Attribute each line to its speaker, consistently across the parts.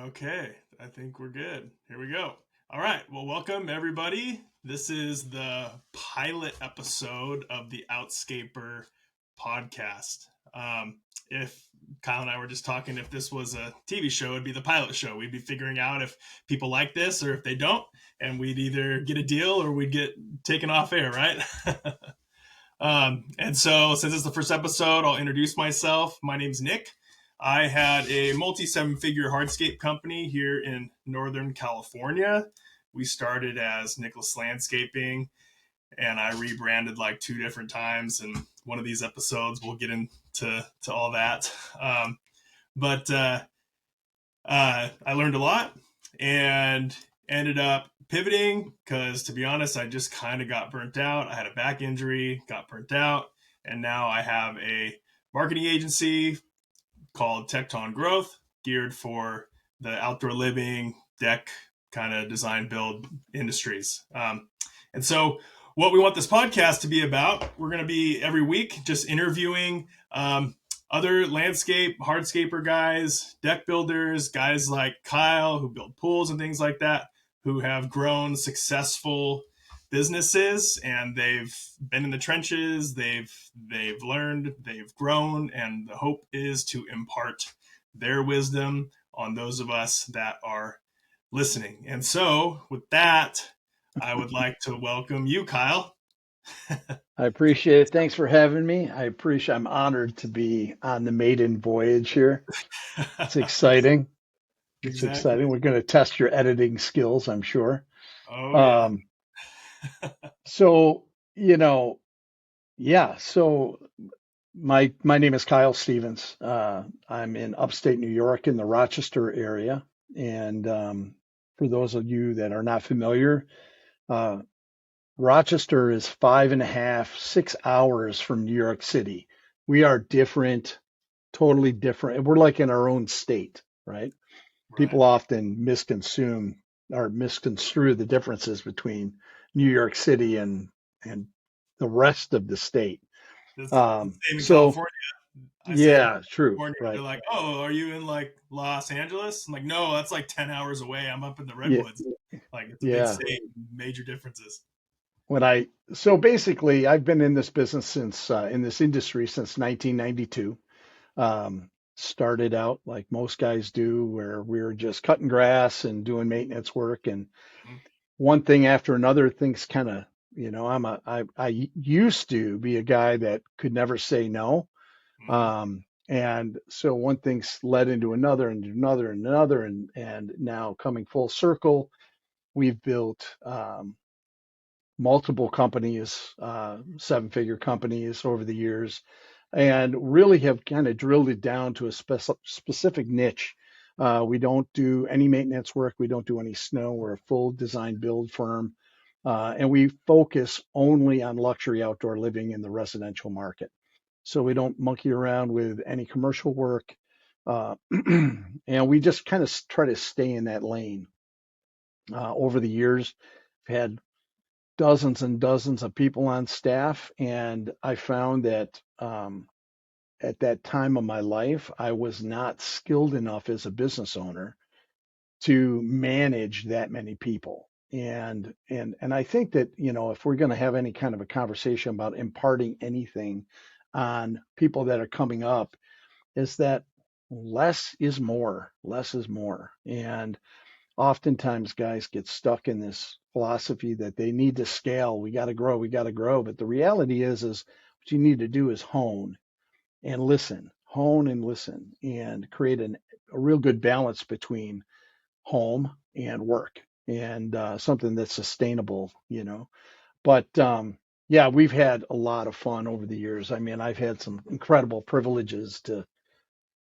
Speaker 1: Okay, I think we're good. Here we go. All right. Well, welcome everybody. This is the pilot episode of the Outscaper podcast. If Kyle and I were just talking, if this was a TV show, it'd be the pilot show. We'd be figuring out if people like this or if they don't, and we'd either get a deal or we'd get taken off air, right? And so, since it's the first episode, I'll introduce myself. My name's Nick. I had a multi-seven-figure hardscape company here in Northern California. We started as Nicholas Landscaping, and I rebranded like 2 different times. And one of these episodes, we'll get into all that. But I learned a lot and ended up pivoting because, to be honest, I just kind of got burnt out. I had a back injury, got burnt out, and now I have a marketing agency called Tecton Growth, geared for the outdoor living, deck kind of design build industries. And so what we want this podcast to be about, we're going to be every week just interviewing other landscape, hardscaper guys, deck builders, guys like Kyle who build pools and things like that, who have grown successful businesses, and they've been in the trenches, they've learned, they've grown, and the hope is to impart their wisdom on those of us that are listening. And so with that, I would like to welcome you, Kyle.
Speaker 2: I appreciate it. Thanks for having me. I'm honored to be on the maiden voyage here. It's exciting. It's
Speaker 1: Exactly.
Speaker 2: exciting. We're going to test your editing skills, I'm sure.
Speaker 1: Oh, yeah.
Speaker 2: So, so my name is Kyle Stevens. I'm in upstate New York in the Rochester area. And for those of you that are not familiar, Rochester is 5.5, 6 hours from New York City. We are different, totally different. We're like in our own state, right? People often misconstrue the differences between New York City and the rest of the state.
Speaker 1: Same in California.
Speaker 2: True.
Speaker 1: California,
Speaker 2: right.
Speaker 1: They're like, oh, are you in like Los Angeles? I'm like, no, that's like 10 hours away. I'm up in the Redwoods. Like, it's a big state, major differences.
Speaker 2: So basically, I've been in this business in this industry since 1992. Started out like most guys do, where we were just cutting grass and doing maintenance work, and one thing after another, things kind of, I used to be a guy that could never say no. And so one thing's led into another and another and another, and now coming full circle, we've built multiple companies, 7-figure companies over the years, and really have kind of drilled it down to a specific niche. We don't do any maintenance work. We don't do any snow. We're a full design build firm. And we focus only on luxury outdoor living in the residential market. So we don't monkey around with any commercial work. And we just kind of try to stay in that lane. Over the years, I've had dozens and dozens of people on staff, and I found that at that time of my life, I was not skilled enough as a business owner to manage that many people. And I think that, if we're going to have any kind of a conversation about imparting anything on people that are coming up, is that less is more. Less is more. And oftentimes guys get stuck in this philosophy that they need to scale. We got to grow. We got to grow. But the reality is what you need to do is hone and listen, and create a real good balance between home and work, and something that's sustainable, But we've had a lot of fun over the years. I mean, I've had some incredible privileges to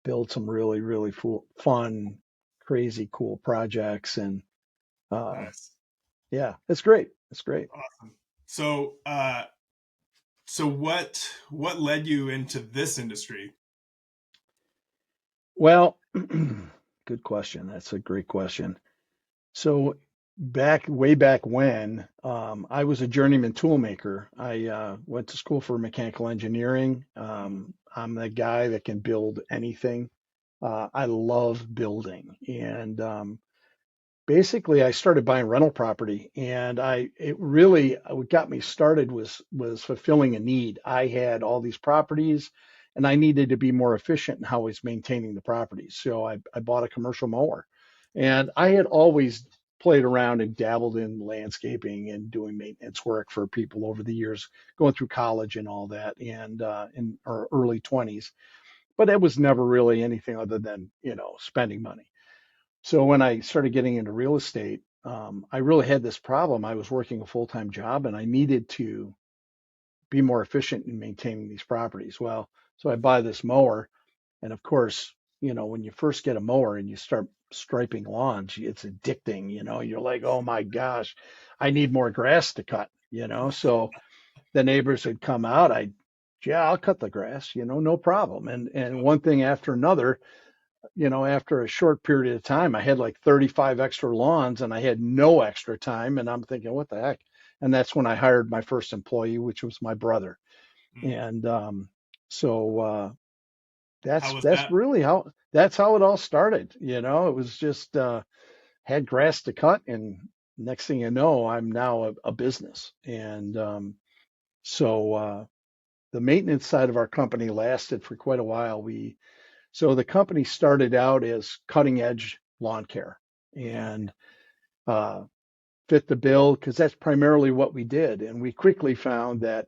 Speaker 2: build some really, really fun, crazy, cool projects, and
Speaker 1: Nice.
Speaker 2: yeah, it's great. It's great.
Speaker 1: Awesome. So what led you into this industry?
Speaker 2: Well, good question. That's a great question. So way back when, I was a journeyman toolmaker. I went to school for mechanical engineering. I'm the guy that can build anything. I love building, and basically I started buying rental property, and it really what got me started was fulfilling a need. I had all these properties, and I needed to be more efficient in how I was maintaining the properties. So I bought a commercial mower, and I had always played around and dabbled in landscaping and doing maintenance work for people over the years, going through college and all that, and in our early 20s. But it was never really anything other than, spending money. So when I started getting into real estate, I really had this problem. I was working a full-time job and I needed to be more efficient in maintaining these properties. Well, so I buy this mower, and of course, when you first get a mower and you start striping lawns, it's addicting. You're like, oh my gosh, I need more grass to cut. So the neighbors would come out. Yeah, I'll cut the grass, no problem. And one thing after another, after a short period of time, I had like 35 extra lawns and I had no extra time. And I'm thinking, what the heck? And that's when I hired my first employee, which was my brother.
Speaker 1: Mm.
Speaker 2: And so
Speaker 1: How was
Speaker 2: that's
Speaker 1: that?
Speaker 2: really that's how it all started. It was just had grass to cut, and next thing you know, I'm now a business. And so the maintenance side of our company lasted for quite a while. So the company started out as cutting edge lawn care
Speaker 1: Mm.
Speaker 2: and uh, fit the bill because that's primarily what we did. And we quickly found that,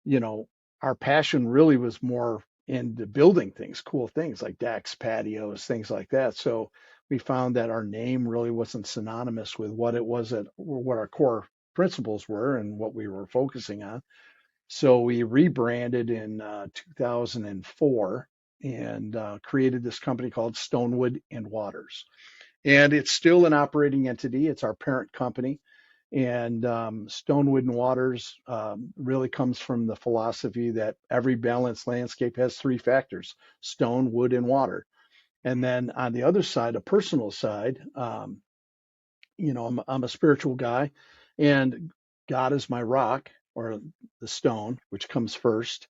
Speaker 2: you know, our passion really was more into building things, cool things like decks, patios, things like that. So we found that our name really wasn't synonymous with what it was that what our core principles were and what we were focusing on. So we rebranded in 2004 and created this company called Stonewood and Waters. And it's still an operating entity. It's our parent company. And Stonewood and Waters really comes from the philosophy that every balanced landscape has three factors: stone, wood, and water. And
Speaker 1: Mm.
Speaker 2: then on the other side, a personal side, I'm a spiritual guy, and God is my rock or the stone, which comes first.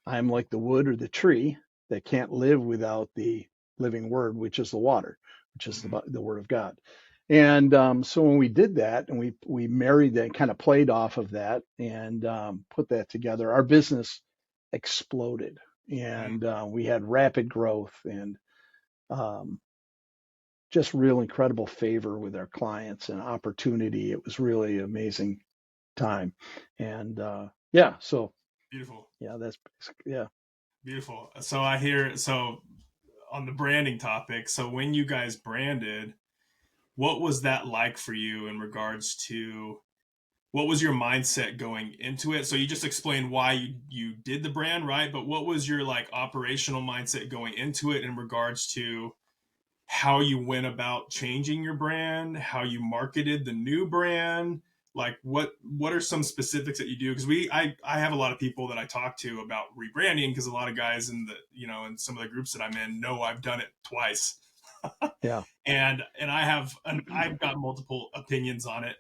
Speaker 2: I'm like the wood or the tree that can't live without the living word, which is the water, which is
Speaker 1: Mm.
Speaker 2: the word of God. And so when we did that and we married that, kind of played off of that and put that together, our business exploded,
Speaker 1: Mm.
Speaker 2: and we had rapid growth and um, just real incredible favor with our clients and opportunity. It was really an amazing time. And yeah, so
Speaker 1: Beautiful.
Speaker 2: yeah, yeah.
Speaker 1: Beautiful. So I hear, so on the branding topic, so when you guys branded, what was that like for you in regards to what was your mindset going into it? So you just explained why you did the brand, right? But what was your like operational mindset going into it in regards to how you went about changing your brand, how you marketed the new brand? Like what are some specifics that you do? Because I have a lot of people that I talk to about rebranding because a lot of guys in the in some of the groups that I'm in know I've done it twice.
Speaker 2: Yeah.
Speaker 1: And I've got multiple opinions on it.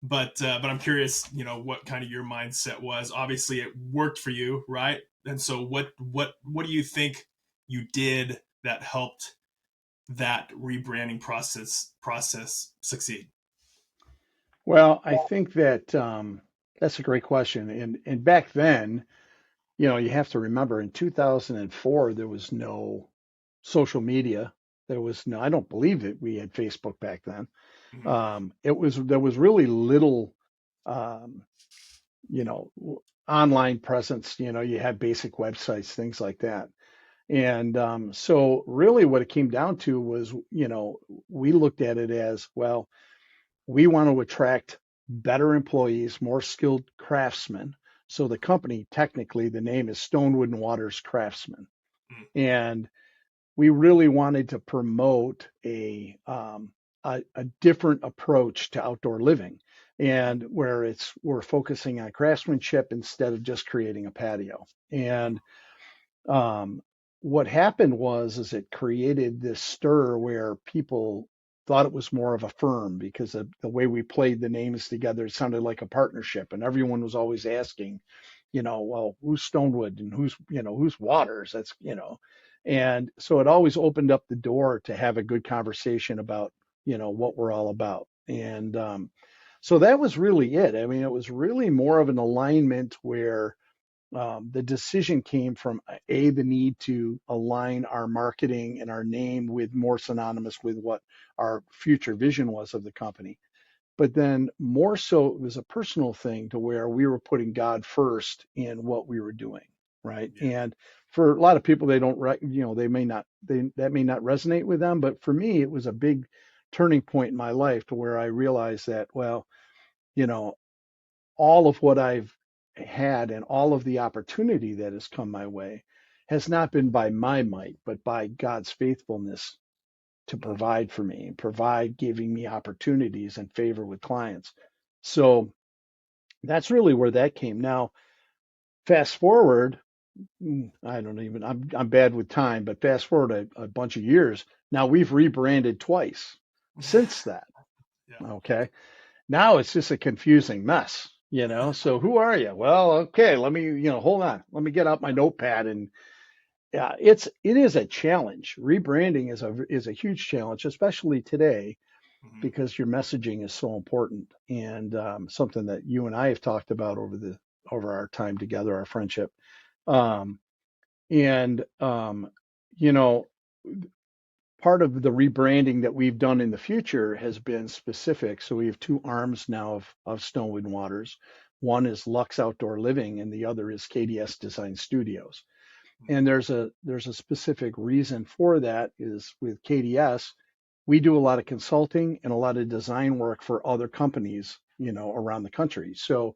Speaker 1: But I'm curious, what kind of your mindset was. Obviously, it worked for you, right? And so, what do you think you did that helped that rebranding process succeed?
Speaker 2: Well, I think that that's a great question. And back then, you have to remember in 2004 there was no social media. There was no, I don't believe that we had Facebook back then.
Speaker 1: Mm-hmm.
Speaker 2: There was really little, um, you know, online presence. You had basic websites, things like that. And so really what it came down to was, we looked at it as, well, we want to attract better employees, more skilled craftsmen. So the company, technically, the name is Stonewood and Waters Craftsman. And we really wanted to promote a different approach to outdoor living, and where we're focusing on craftsmanship instead of just creating a patio. And um, what happened is it created this stir where people thought it was more of a firm because of the way we played the names together. It sounded like a partnership, and everyone was always asking, well, who's Stonewood and who's Waters? That's. And so it always opened up the door to have a good conversation about, what we're all about. And so that was really it. I mean, it was really more of an alignment where the decision came from the need to align our marketing and our name with more synonymous with what our future vision was of the company. But then more so, it was a personal thing to where we were putting God first in what we were doing, right?
Speaker 1: Yeah.
Speaker 2: And for a lot of people, they don't, they may not, that may not resonate with them. But for me, it was a big turning point in my life to where I realized that, well, you know, all of what I've had and all of the opportunity that has come my way has not been by my might, but by God's faithfulness to
Speaker 1: Mhm.
Speaker 2: provide for me and provide, giving me opportunities and favor with clients. So that's really where that came. Now, fast forward, I don't even, I'm bad with time, but fast forward a bunch of years. Now we've rebranded twice since that.
Speaker 1: Yeah.
Speaker 2: Okay. Now it's just a confusing mess, So who are you? Well, okay, let me, hold on. Let me get out my notepad and yeah, it is a challenge. Rebranding is a huge challenge, especially today
Speaker 1: Mhm.
Speaker 2: because your messaging is so important and something that you and I have talked about over our time together, our friendship. Um, and you know, part of the rebranding that we've done in the future has been specific. So we have two arms now of Stonewood Waters. One is Lux Outdoor Living, and the other is KDS Design Studios.
Speaker 1: Mhm.
Speaker 2: And there's a specific reason for that is with KDS, we do a lot of consulting and a lot of design work for other companies, around the country. So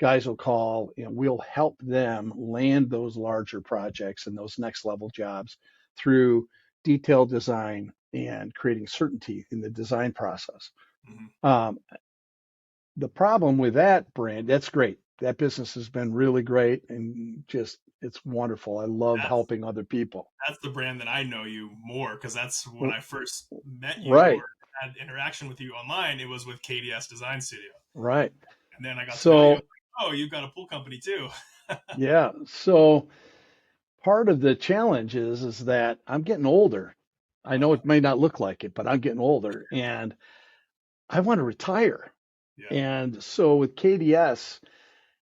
Speaker 2: guys will call and we'll help them land those larger projects and those next level jobs through detailed design and creating certainty in the design process.
Speaker 1: Mhm.
Speaker 2: Um, the problem with that brand, that's great. That business has been really great and just it's wonderful. I love
Speaker 1: That's
Speaker 2: helping other people.
Speaker 1: that's the brand that I know you more because that's when I first met you or
Speaker 2: Right,
Speaker 1: had interaction with you online. It was with KDS Design Studio,
Speaker 2: right.
Speaker 1: and then I got to know you.
Speaker 2: So,
Speaker 1: Oh, you've got a pool company too.
Speaker 2: yeah. So part of the challenge is that I'm getting older. I know
Speaker 1: Uh,
Speaker 2: it may not look like it, but I'm getting older and I want to retire.
Speaker 1: yeah.
Speaker 2: And so with KDS,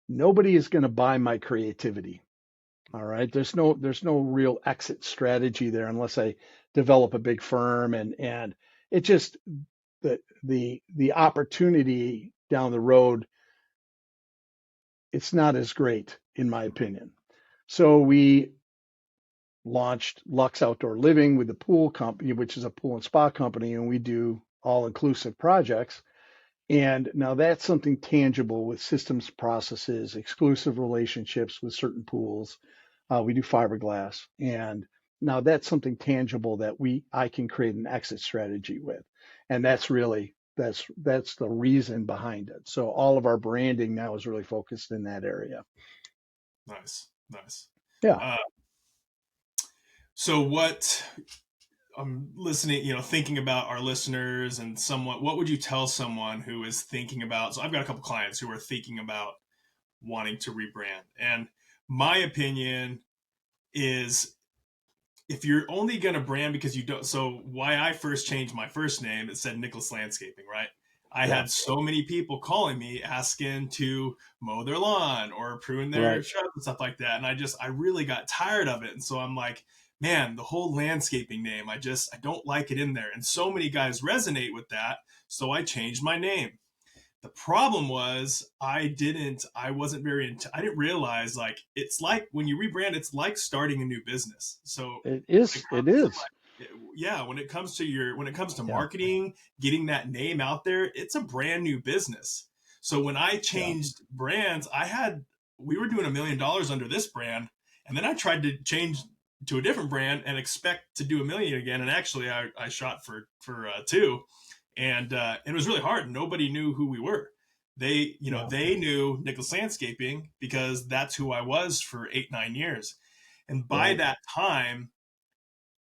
Speaker 2: nobody is going to buy my creativity. All right. There's no real exit strategy there unless I develop a big firm and it just the opportunity down the road, it's not as great in my opinion. So we launched Lux Outdoor Living with the pool company, which is a pool and spa company, and we do all inclusive projects. And now that's something tangible with systems, processes, exclusive relationships with certain pools. We do fiberglass, and now that's something tangible that I can create an exit strategy with, and
Speaker 1: Yeah.
Speaker 2: that's the reason behind it. So all of our branding now is really focused in that area.
Speaker 1: Nice. Nice.
Speaker 2: Yeah.
Speaker 1: Uh, so what I'm listening, thinking about our listeners and somewhat, what would you tell someone who is thinking about? So I've got a couple clients who are thinking about wanting to rebrand, and my opinion is if you're only going to brand because you don't. So why I first changed my first name, it said Nicholas Landscaping, right? I
Speaker 2: Yeah.
Speaker 1: had so many people calling me asking to mow their lawn or prune their
Speaker 2: Right.
Speaker 1: shrubs and stuff like that. And I really got tired of it. And so I'm like, man, the whole landscaping name, I don't like it in there. And so many guys resonate with that. So I changed my name. The problem was I wasn't I didn't realize like it's like when you rebrand, it's like starting a new business. So
Speaker 2: It
Speaker 1: when it
Speaker 2: is. It
Speaker 1: comes to
Speaker 2: is.
Speaker 1: like, yeah, when it comes to
Speaker 2: Yeah.
Speaker 1: marketing, getting that name out there, it's a brand new business. So when I
Speaker 2: Yeah.
Speaker 1: changed brands, we were doing $1 million under this brand, and then I tried to change to a different brand and expect to do 1 million again. And actually, I shot for two, and it was really hard. Nobody knew who we were.
Speaker 2: Yeah.
Speaker 1: They knew Nicholas Landscaping because that's who I was for 8 9 years. And by
Speaker 2: Right.
Speaker 1: that time,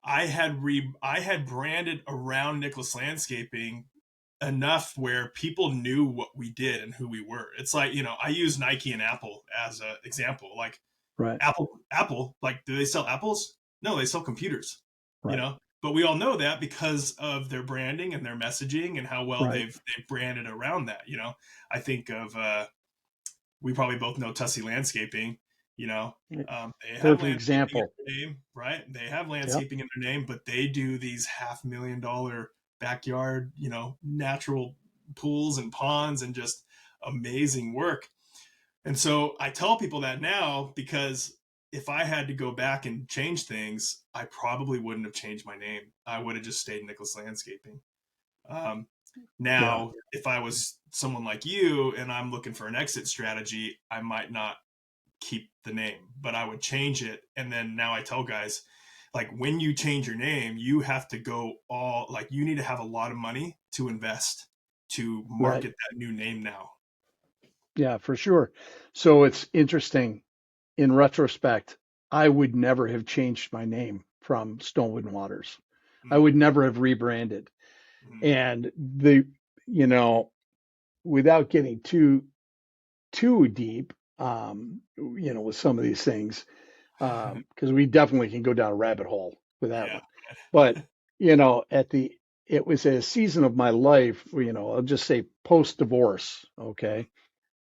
Speaker 1: I had branded around Nicholas Landscaping enough where people knew what we did and who we were. It's like I use Nike and Apple as an example. Like
Speaker 2: Right.
Speaker 1: Apple, like do they sell apples? No, they sell computers, you
Speaker 2: Right.
Speaker 1: know. But we all know that because of their branding and their messaging and how well
Speaker 2: Right.
Speaker 1: they've branded around that. You know, I think of we probably both know Tussey Landscaping. You know, they have
Speaker 2: Perfect
Speaker 1: landscaping in
Speaker 2: example.
Speaker 1: their name, right? They have
Speaker 2: Yep.
Speaker 1: landscaping in their name, but they do these $500,000 backyard, you know, natural pools and ponds and just amazing work. And so I tell people that now because if I had to go back and change things, I probably wouldn't have changed my name. I would have just stayed Nicholas Landscaping. Um,
Speaker 2: Yeah.
Speaker 1: Now, if I was someone like you and I'm looking for an exit strategy, I might not keep the name, but I would change it. And then now I tell guys, like, when you change your name, you have to go all, like, you need to have a lot of money to invest to
Speaker 2: Right.
Speaker 1: market that new name now.
Speaker 2: Yeah, for sure. So it's interesting. In retrospect, I would never have changed my name from Stonewood and Waters. I
Speaker 1: Mm,
Speaker 2: would never have rebranded.
Speaker 1: mm,
Speaker 2: And the, you know, without getting too deep, with some of these things, because we definitely can go down a rabbit hole with that
Speaker 1: yeah.
Speaker 2: one. But at it was a season of my life, I'll just say post divorce.
Speaker 1: Mm,
Speaker 2: Okay.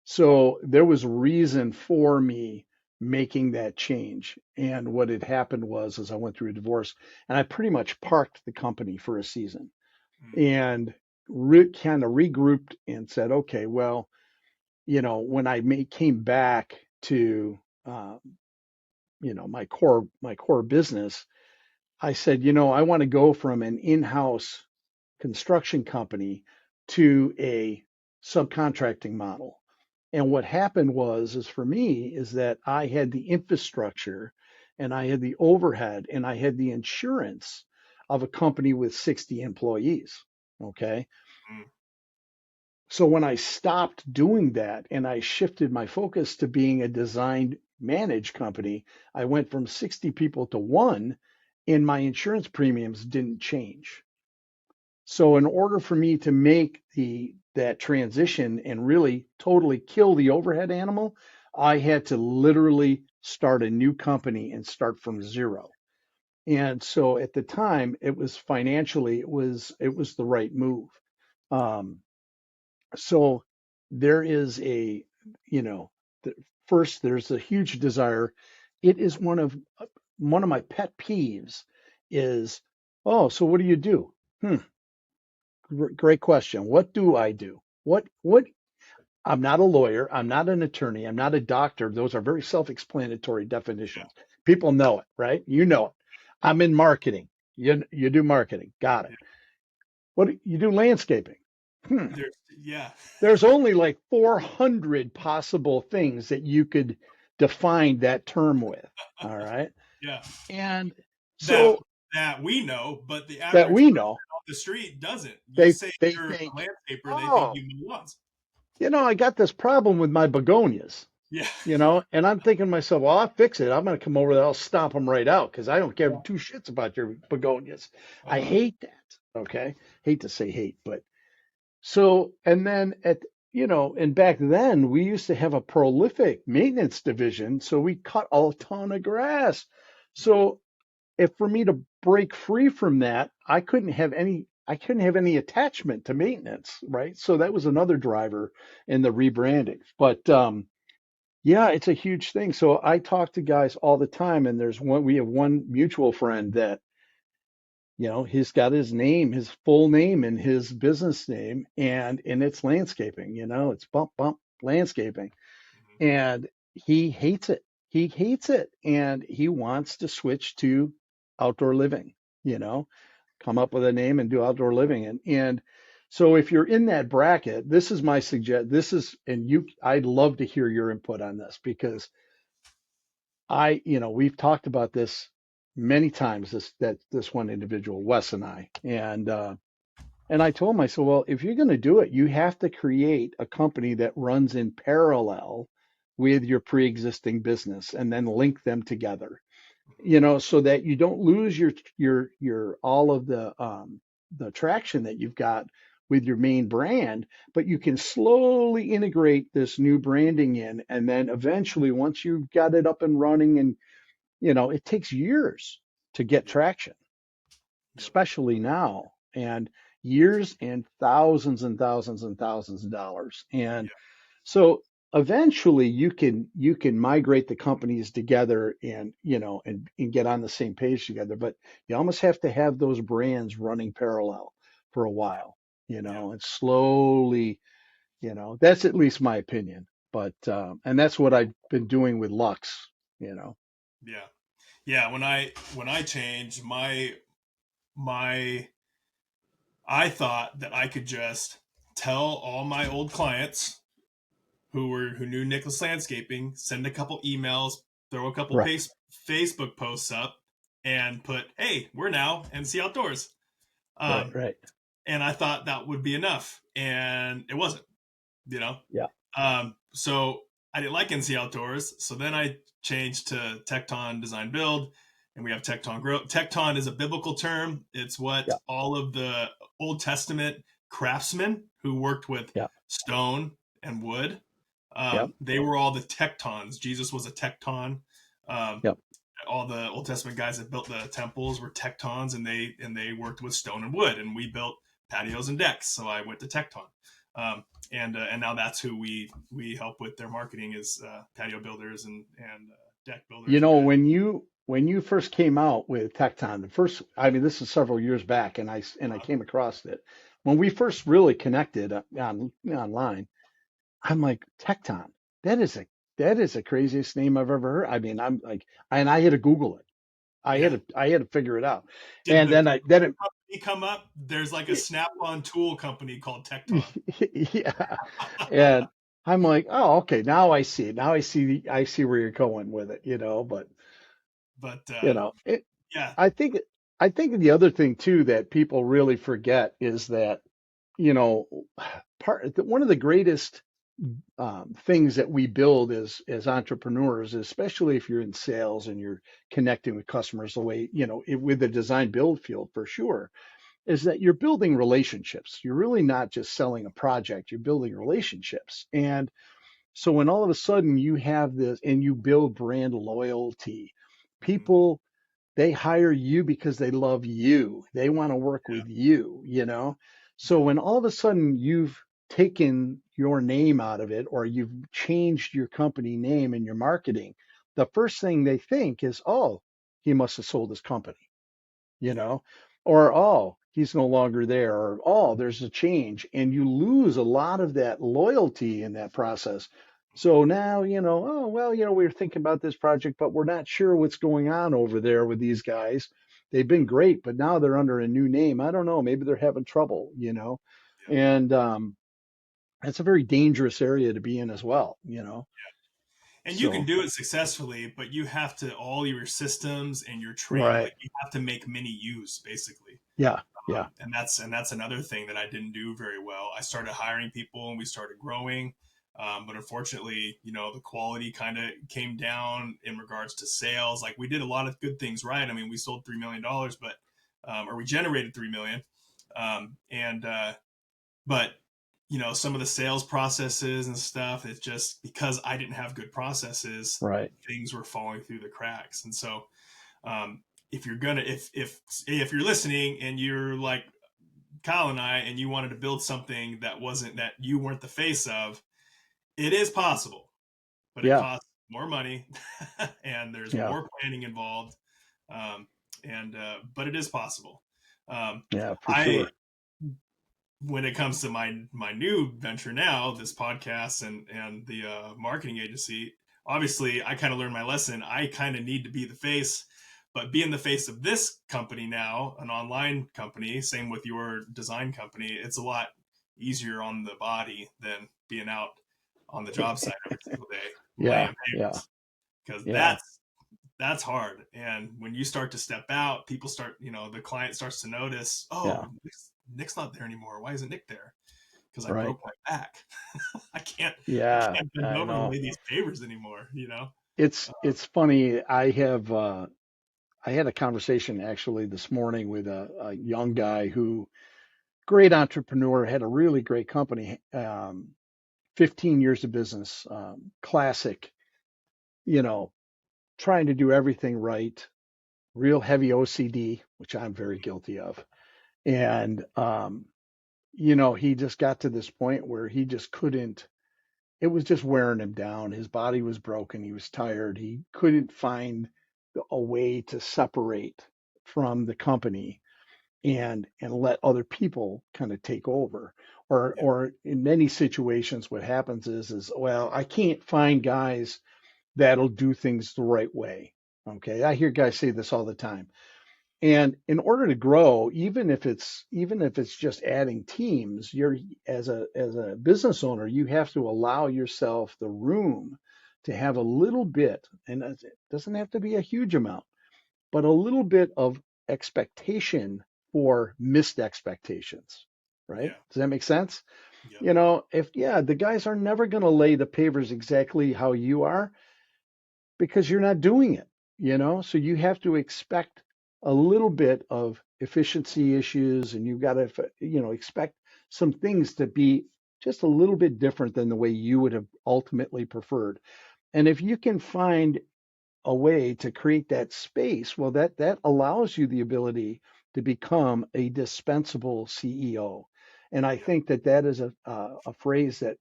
Speaker 2: So there was reason for me making that change. And what had happened was, as I went through a divorce, and I pretty much parked the company for a season
Speaker 1: mm,
Speaker 2: and kind of regrouped and said, okay, well, when came back to, uh, my core business, I said, I want to go from an in-house construction company to a subcontracting model. And what happened is for me, is that I had the infrastructure and I had the overhead and I had the insurance of a company with 60 employees. Okay.
Speaker 1: mm,
Speaker 2: So when I stopped doing that and I shifted my focus to being a design managed company, I went from 60 people to one, and my insurance premiums didn't change. So in order for me to make the that transition and really totally kill the overhead animal, I had to literally start a new company and start from zero. And so at the time, it was financially, it was the right move. Um, so there is you know, first there's a huge desire. It is one of my pet peeves is, oh, so what do you do? Hmm. Great question. What do I do? What I'm not a lawyer, I'm not an attorney, I'm not a doctor. Those are very self-explanatory
Speaker 1: yeah.
Speaker 2: definitions. People know it, right? You know it. I'm in marketing. You do marketing. Got it.
Speaker 1: Yeah.
Speaker 2: What you do landscaping? Hmm.
Speaker 1: There's, yeah.
Speaker 2: There's only like 400 possible things that you could define that term with. All right.
Speaker 1: Yeah.
Speaker 2: And
Speaker 1: That,
Speaker 2: so
Speaker 1: that we know, but the
Speaker 2: that
Speaker 1: average
Speaker 2: we
Speaker 1: person
Speaker 2: know,
Speaker 1: off the street doesn't. You
Speaker 2: they
Speaker 1: say
Speaker 2: they
Speaker 1: you're a
Speaker 2: think,
Speaker 1: landscaper, they think
Speaker 2: oh,
Speaker 1: you mow lawns.
Speaker 2: I got this problem with my begonias.
Speaker 1: Yeah.
Speaker 2: And I'm thinking to myself, well, I'll fix it. I'm going to come over there. I'll stomp them right out because I don't give two shits about your begonias. I
Speaker 1: Uh-huh.
Speaker 2: hate that. Okay. Hate to say hate, but so, and then and back then we used to have a prolific maintenance division. So we cut a ton of grass.
Speaker 1: Mm,
Speaker 2: So if for me to break free from that, I couldn't have any attachment to maintenance, right? So that was another driver in the rebranding. But yeah, it's a huge thing. So I talk to guys all the time, and we have one mutual friend that, he's got his name, his full name and his business name, and it's landscaping, it's bump landscaping.
Speaker 1: mhm.
Speaker 2: And he hates it. He hates it. And he wants to switch to outdoor living, come up with a name and do outdoor living. And so if you're in that bracket, this is my suggest this is and you I'd love to hear your input on this because we've talked about this many times, this one individual, Wes and I. And I told him, I said, well, if you're going to do it, you have to create a company that runs in parallel with your pre-existing business and then link them together, so that you don't lose your all of the traction that you've got with your main brand, but you can slowly integrate this new branding in, and then eventually, once you've got it up and running, and it takes years. to get
Speaker 1: Yep.
Speaker 2: traction,
Speaker 1: Yep.
Speaker 2: especially now, and years and thousands and thousands and thousands of dollars. And
Speaker 1: Yep.
Speaker 2: so eventually you can migrate the companies together and and get on the same page together, but you almost have to have those brands running parallel for a
Speaker 1: Yep.
Speaker 2: while,
Speaker 1: Yep.
Speaker 2: and slowly, that's at least my opinion. But and that's what I've been doing with Lux, you know.
Speaker 1: Yeah. Yeah. When I changed my I thought that I could just tell all my old clients who knew Nicholas Landscaping, send a couple emails, throw a couple
Speaker 2: Right,
Speaker 1: Facebook posts up, and put, "Hey, we're now NC Outdoors."
Speaker 2: right,
Speaker 1: Um,
Speaker 2: right.
Speaker 1: and I thought that would be enough, and it wasn't. You know,
Speaker 2: Yeah,
Speaker 1: so I didn't like NC Outdoors, so then I changed to Tecton Design Build, and we have Tecton Grow. Tecton is a biblical term. It's what
Speaker 2: yeah,
Speaker 1: all of the Old Testament craftsmen who worked with
Speaker 2: yeah,
Speaker 1: stone and wood,
Speaker 2: yeah,
Speaker 1: they were all the Tectons. Jesus was a Tecton. Um,
Speaker 2: yeah.
Speaker 1: all the Old Testament guys that built the temples were Tectons, and they worked with stone and wood, and we built patios and decks. So I went to Tecton. And now that's who we help with their marketing is patio builders and deck builders and guys.
Speaker 2: When you first came out with Tecton, the first, I mean, this is several years back, and I came across it when we first really connected online. I'm like, Tecton, that is a that is the craziest name I've ever heard. I mean, I'm like, and I had to Google it.
Speaker 1: Yeah.
Speaker 2: I had to figure it out,
Speaker 1: Did
Speaker 2: and
Speaker 1: the
Speaker 2: then it,
Speaker 1: company come up? There's like a Snap-on tool company called Tecton.
Speaker 2: yeah, and I'm like, oh, okay, now I see it. Now I see where you're going with it, but
Speaker 1: But
Speaker 2: it,
Speaker 1: yeah.
Speaker 2: I think I think the other thing too that people really forget is that, you know, one of the greatest things that we build as entrepreneurs, especially if you're in sales and you're connecting with customers the way, with the design build field for sure, is that you're building relationships. You're really not just selling a project, you're building relationships. And so when all of a sudden you have this and you build brand loyalty,
Speaker 1: Mhm.
Speaker 2: people, they hire you because they love you. They want to work with you. So
Speaker 1: Yeah.
Speaker 2: when all of a sudden you've taken your name out of it or you've changed your company name and your marketing, the first thing they think is, oh, he must have sold his company, you
Speaker 1: Yeah.
Speaker 2: know, or oh, he's no longer there, or oh, there's a change, and you lose a lot of that loyalty in that process. So now, oh, well, we were thinking about this project, but we're not sure what's going on over there with these guys. They've
Speaker 1: Yeah.
Speaker 2: been great, but now they're under a new name. I don't know. Maybe they're having trouble.
Speaker 1: Yeah.
Speaker 2: And it's a very dangerous area to be in as well.
Speaker 1: And you can
Speaker 2: So,
Speaker 1: do it successfully, but you have to all your systems and your training,
Speaker 2: right.
Speaker 1: like you have to make many U's basically.
Speaker 2: Yeah. Yeah.
Speaker 1: And that's another thing that I didn't do very well. I started hiring people and we started growing, but unfortunately, the quality kind of came down in regards to sales. Like we did a lot of good things right. I mean, we sold $3 million, but or we generated 3 million, and but some of the sales processes and stuff, it's just because I didn't have good processes,
Speaker 2: Right.
Speaker 1: things were falling through the cracks. And so um, if you're gonna if you're listening and you're like Kyle and I, and you wanted to build something that you weren't the face of, it is possible, but it
Speaker 2: Yeah.
Speaker 1: costs more money and there's
Speaker 2: Yeah.
Speaker 1: more planning involved. Um, and But it is possible. Um,
Speaker 2: Yeah, for
Speaker 1: I
Speaker 2: sure.
Speaker 1: When it comes to my new venture now, this podcast and the marketing agency, obviously I kind of learned my lesson. I kind of need to be the face, but being the face of this company now, an online company, same with your design company, it's a lot easier on the body than being out on the job site every single day laying
Speaker 2: Yeah. Yeah.
Speaker 1: pavers, because
Speaker 2: Yeah.
Speaker 1: that's hard. And when you start to step out, people start, the client starts to notice,
Speaker 2: Yeah.
Speaker 1: oh, Nick's not there anymore. Why isn't Nick there? Because I
Speaker 2: Right.
Speaker 1: broke my back. I can't I
Speaker 2: Yeah,
Speaker 1: can't bend
Speaker 2: I
Speaker 1: over and
Speaker 2: know.
Speaker 1: lay these pavers anymore.
Speaker 2: It's funny. I had a conversation actually this morning with a young guy who great entrepreneur, had a really great company, 15 years of business, classic, you know, trying to do everything right. real heavy OCD, which I'm very guilty of. And, he just got to this point where he just couldn't, it was just wearing him down. His body was broken. He was tired. He couldn't find a way to separate from the company and let other people kind of take over.
Speaker 1: Yeah.
Speaker 2: Or in many situations, what happens is, well, I can't find guys that'll do things the right way. Okay. I hear guys say this all the time. And in order to grow, even if it's just adding teams, you're as a business owner, you have to allow yourself the room to have a little bit, and it doesn't have to be a huge amount, but a little bit of expectation for missed expectations, right?
Speaker 1: Yeah.
Speaker 2: Does that make sense?
Speaker 1: Yep.
Speaker 2: If the guys are never going to lay the pavers exactly how you are because you're not doing it. So you have to expect a little bit of efficiency issues, and you've got to, expect some things to be just a little bit different than the way you would have ultimately preferred. And if you can find a way to create that space, well, that allows you the ability to become a dispensable CEO. And I
Speaker 1: Yep.
Speaker 2: think that is a phrase that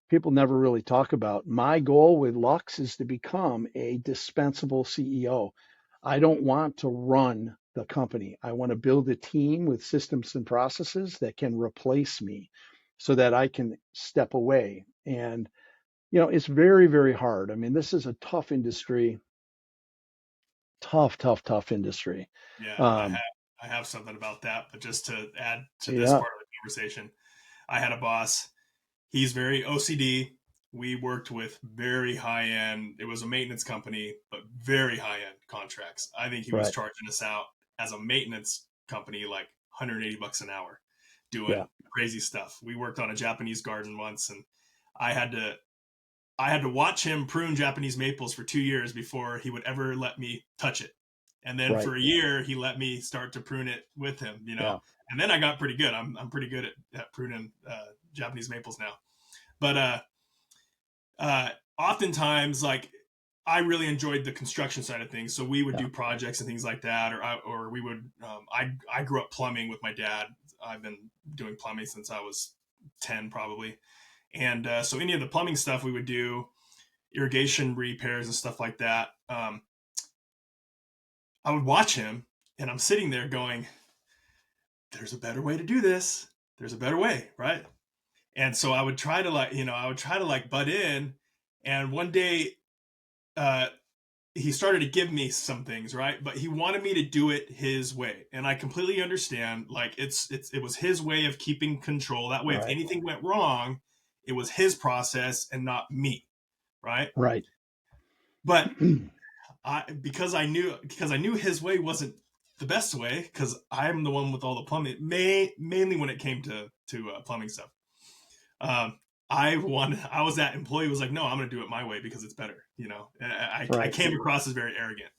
Speaker 2: people never really talk about. My goal with Lux is to become a dispensable CEO. I don't
Speaker 1: Mhm.
Speaker 2: want to run the company. I want to build a team with systems and processes that can replace me so that I can step away. And, it's very, very hard. I mean, this is a tough industry, tough, tough, tough industry.
Speaker 1: Yeah.
Speaker 2: Um,
Speaker 1: I have something about that, but just to add to this
Speaker 2: yeah,
Speaker 1: part of the conversation, I had a boss. He's very OCD. We worked with very high end. It was a maintenance company, but very high end contracts. I think he was
Speaker 2: right.
Speaker 1: charging us out as a maintenance company like $180 an hour,
Speaker 2: Yeah,
Speaker 1: doing crazy stuff. We worked on a Japanese garden once, and I had to I had to watch him prune Japanese maples for 2 years before he would ever let me touch it. And then
Speaker 2: right.
Speaker 1: for a year, he let me start to prune it with him,
Speaker 2: Yeah,
Speaker 1: And then I got pretty good. I'm pretty good at pruning Japanese maples now. But oftentimes, like, I really enjoyed the construction side of things. So we would
Speaker 2: yeah,
Speaker 1: do projects and things like that, or we would. I grew up plumbing with my dad. I've been doing plumbing since I was 10, probably. And so any of the plumbing stuff we would do, irrigation repairs and stuff like that. I would watch him, and I'm sitting there going, "There's a better way to do this. There's a better way, right?" And so I would try to butt in. And one day, uh, he started to give me some things, right? But he wanted me to do it his way, and I completely understand. Like, it was his way of keeping control. That way, if
Speaker 2: right,
Speaker 1: anything went wrong, it was his process and not me, right?
Speaker 2: right.
Speaker 1: But because I knew his way wasn't the best way, because I'm the one with all the plumbing, mainly when it came to plumbing stuff. Um, I was that employee who was like, no, I'm going to do it my way because it's better. And I
Speaker 2: Right.
Speaker 1: came across as very arrogant,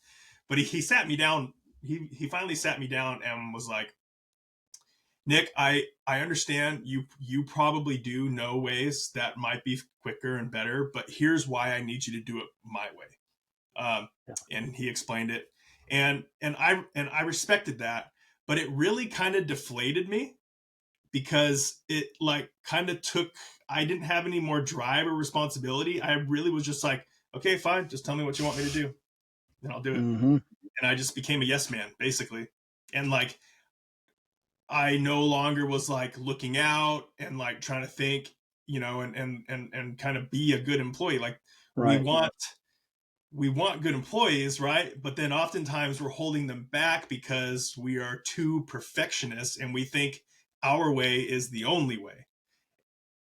Speaker 1: but he sat me down. He finally sat me down and was like, Nick, I understand you probably do know ways that might be quicker and better, but here's why I need you to do it my way. um,
Speaker 2: Yeah.
Speaker 1: and he explained it, and I respected that, but it really kind of deflated me because it, like, kind of took. I didn't have any more drive or responsibility. I really was just like, okay, fine, just tell me what you want me to do, and I'll do it.
Speaker 2: Hmm.
Speaker 1: And I just became a yes man, basically, and like, I no longer was like looking out and like trying to think, and kind of be a good employee. Like, we
Speaker 2: Right.
Speaker 1: want we want good employees, right? But then oftentimes we're holding them back because we are too perfectionists and we think our way is the only way.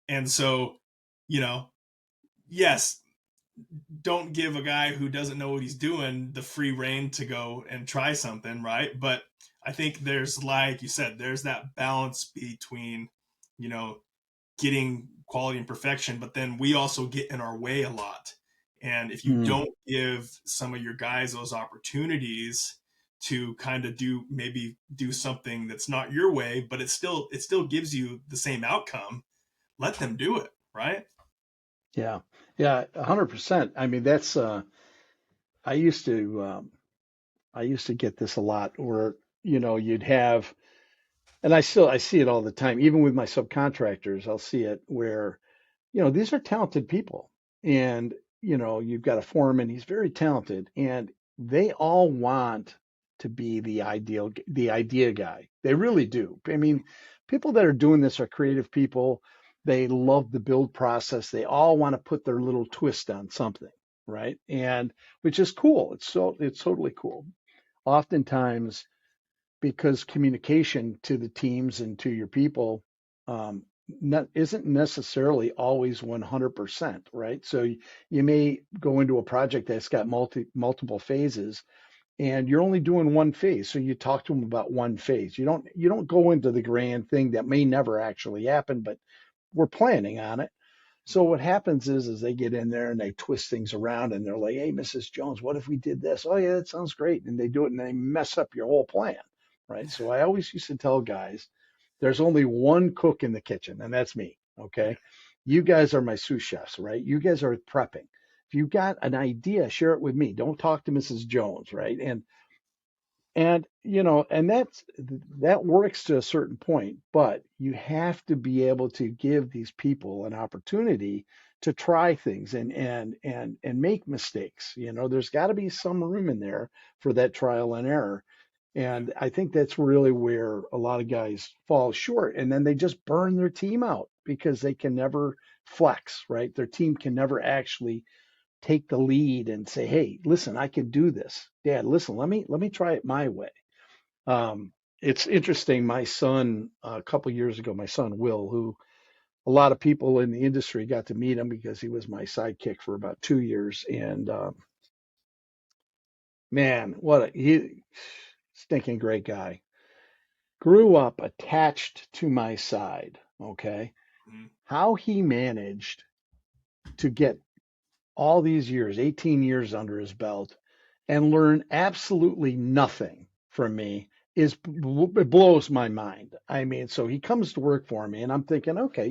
Speaker 1: And so, you know, yes, don't give a guy who doesn't know what he's doing the free reign to go and try something, right? But I think there's, like you said, there's that balance between, you know, getting quality and perfection, but then we also get in our way a lot. And if you
Speaker 2: Mm.
Speaker 1: don't give some of your guys those opportunities to kind of do something that's not your way, but it still gives you the same outcome, let them do it, right?
Speaker 2: Yeah. Yeah. 100%. I mean, that's, I used to, I used to get this a lot where, you'd have, and I see it all the time, even with my subcontractors, I'll see it where, these are talented people. And, you've got a foreman, he's very talented, and they all want to be the idea guy. They really do. I mean, people that are doing this are creative people. They love the build process. They all want to put their little twist on something, right? And which is cool. It's totally cool. Oftentimes, because communication to the teams and to your people um, isn't necessarily always 100%, right? So you may go into a project that's got multiple phases, and you're only doing one phase. So you talk to them about one phase. You don't go into the grand thing that may never actually happen, but we're planning on it. So what happens is they get in there and they twist things around and they're like, "Hey, Mrs. Jones, what if we did this?" "Oh yeah, that sounds great." And they do it and they mess up your whole plan, right? So I always used to tell guys, there's only one cook in the kitchen, and that's me. Okay. You guys are my sous chefs, right? You guys are prepping. If you got an idea, share it with me. Don't talk to Mrs. Jones, right? And that works to a certain point, but you have to be able to give these people an opportunity to try things and make mistakes. There's got to be some room in there for that trial and error. And I think that's really where a lot of guys fall short. And then they just burn their team out because they can never flex, right? Their team can never actually take the lead and say, "Hey, listen, I can do this. Dad, listen, let me try it my way." It's interesting. My son, a couple years ago, my son Will, who a lot of people in the industry got to meet him because he was my sidekick for about 2 years. And man, he stinking great guy. Grew up attached to my side. Okay,
Speaker 1: Mhm.
Speaker 2: how he managed to get all these years, 18 years under his belt, and learn absolutely nothing from me it blows my mind. I mean, so he comes to work for me, and I'm thinking, okay,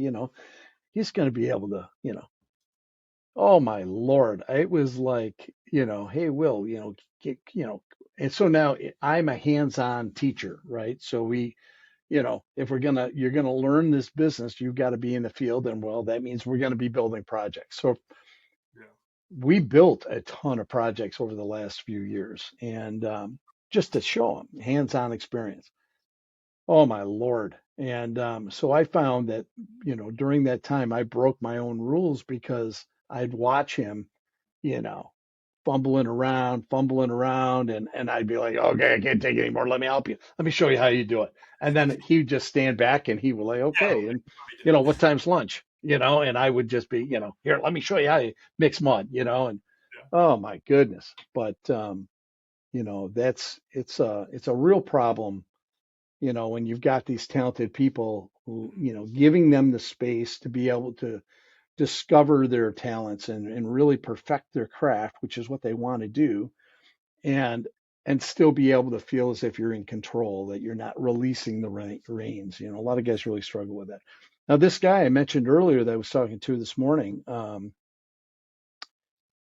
Speaker 2: he's going to be able to, oh my Lord, it was like, "Hey, Will, and so now I'm a hands-on teacher, right? So if you're gonna learn this business, you've got to be in the field, and well, that means we're going to be building projects. So
Speaker 1: Yeah.
Speaker 2: we built a ton of projects over the last few years, and just to show them hands-on experience. Oh my Lord. And so I found that, during that time, I broke my own rules because I'd watch him, you know, fumbling around, and I'd be like, "Okay, I can't take it anymore. Let me help you. Let me show you how you do it." And then he'd just stand back and he would like,
Speaker 1: Yeah.
Speaker 2: "Okay." And,
Speaker 1: What we did.
Speaker 2: "What time's lunch?" And I would just be, "Here, let me show you how you mix mud," and
Speaker 1: Yeah.
Speaker 2: oh my goodness. But, it's a real problem, when you've got these talented people who,
Speaker 1: Mhm.
Speaker 2: giving them the space to be able to discover their talents and really perfect their craft, which is what they want to do, and still be able to feel as if you're in control, that you're not releasing the reins. A lot of guys really struggle with that. Now, this guy I mentioned earlier that I was talking to this morning,